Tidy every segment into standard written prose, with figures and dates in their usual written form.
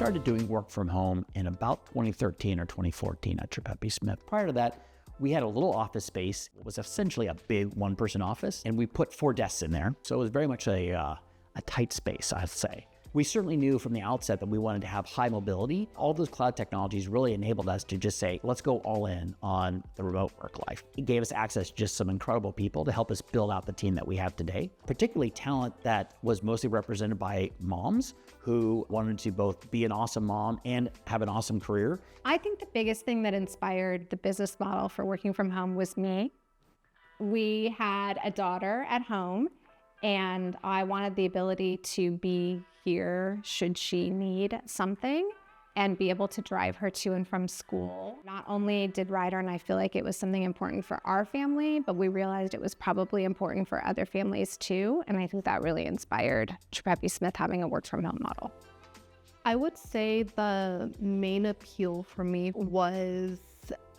started doing work from home in about 2013 or 2014 at Tripepi Smith. Prior to that, we had a little office space. It was essentially a big one-person office, and we put 4 desks in there. So it was very much a tight space, I'd say. We certainly knew from the outset that we wanted to have high mobility. All those cloud technologies really enabled us to just say, let's go all in on the remote work life. It gave us access to just some incredible people to help us build out the team that we have today, particularly talent that was mostly represented by moms who wanted to both be an awesome mom and have an awesome career. I think the biggest thing that inspired the business model for working from home was me. We had a daughter at home, and I wanted the ability to be here should she need something and be able to drive her to and from school. Not only did Ryder and I feel like it was something important for our family, but we realized it was probably important for other families too. And I think that really inspired Tripepi Smith having a work from home model. I would say the main appeal for me was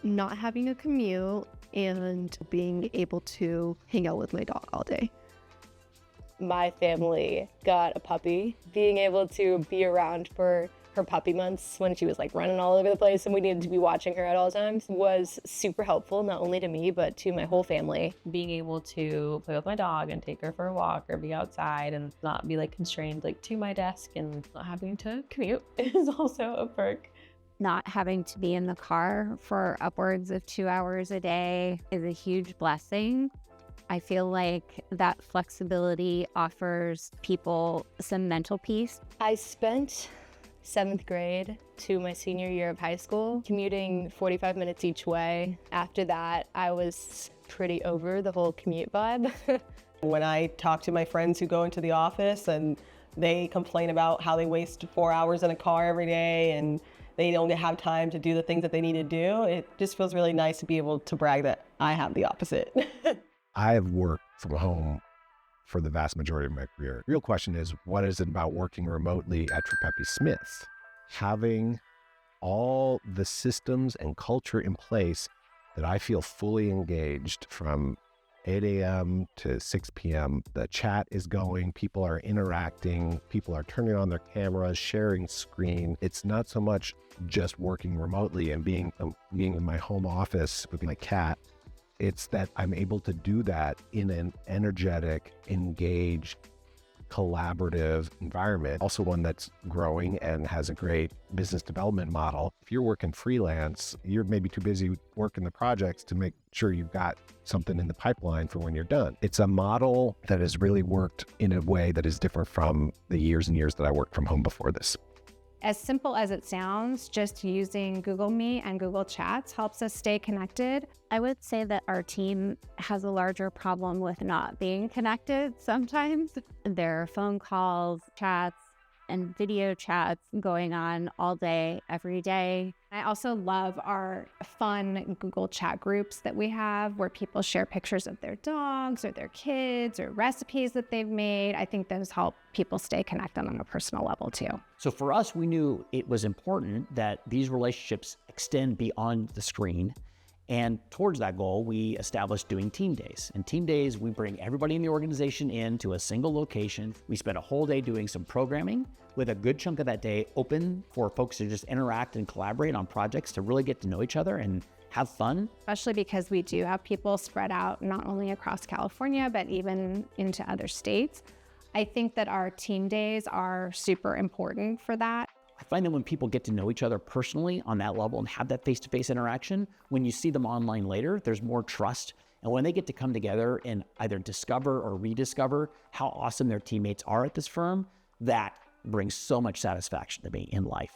not having a commute and being able to hang out with my dog all day. My family got a puppy. Being able to be around for her puppy months when she was like running all over the place and we needed to be watching her at all times was super helpful, not only to me, but to my whole family. Being able to play with my dog and take her for a walk or be outside and not be like constrained like to my desk and not having to commute is also a perk. Not having to be in the car for upwards of 2 hours a day is a huge blessing. I feel like that flexibility offers people some mental peace. I spent 7th grade to my senior year of high school commuting 45 minutes each way. After that, I was pretty over the whole commute vibe. When I talk to my friends who go into the office and they complain about how they waste 4 hours in a car every day and they don't have time to do the things that they need to do, it just feels really nice to be able to brag that I have the opposite. I have worked from home for the vast majority of my career. Real question is, what is it about working remotely at Tripepi Smith? Having all the systems and culture in place that I feel fully engaged from 8 a.m. to 6 p.m. The chat is going, people are interacting, people are turning on their cameras, sharing screen. It's not so much just working remotely and being in my home office with my cat. It's that I'm able to do that in an energetic, engaged, collaborative environment. Also one that's growing and has a great business development model. If you're working freelance, you're maybe too busy working the projects to make sure you've got something in the pipeline for when you're done. It's a model that has really worked in a way that is different from the years and years that I worked from home before this. As simple as it sounds, just using Google Meet and Google Chats helps us stay connected. I would say that our team has a larger problem with not being connected sometimes. There are phone calls, chats, and video chats going on all day, every day. I also love our fun Google Chat groups that we have where people share pictures of their dogs or their kids or recipes that they've made. I think those help people stay connected on a personal level too. So for us, we knew it was important that these relationships extend beyond the screen. And towards that goal, we established doing team days. And team days, we bring everybody in the organization in to a single location. We spend a whole day doing some programming with a good chunk of that day open for folks to just interact and collaborate on projects to really get to know each other and have fun. Especially because we do have people spread out not only across California, but even into other states. I think that our team days are super important for that. I find that when people get to know each other personally on that level and have that face-to-face interaction, when you see them online later, there's more trust. And when they get to come together and either discover or rediscover how awesome their teammates are at this firm, that brings so much satisfaction to me in life.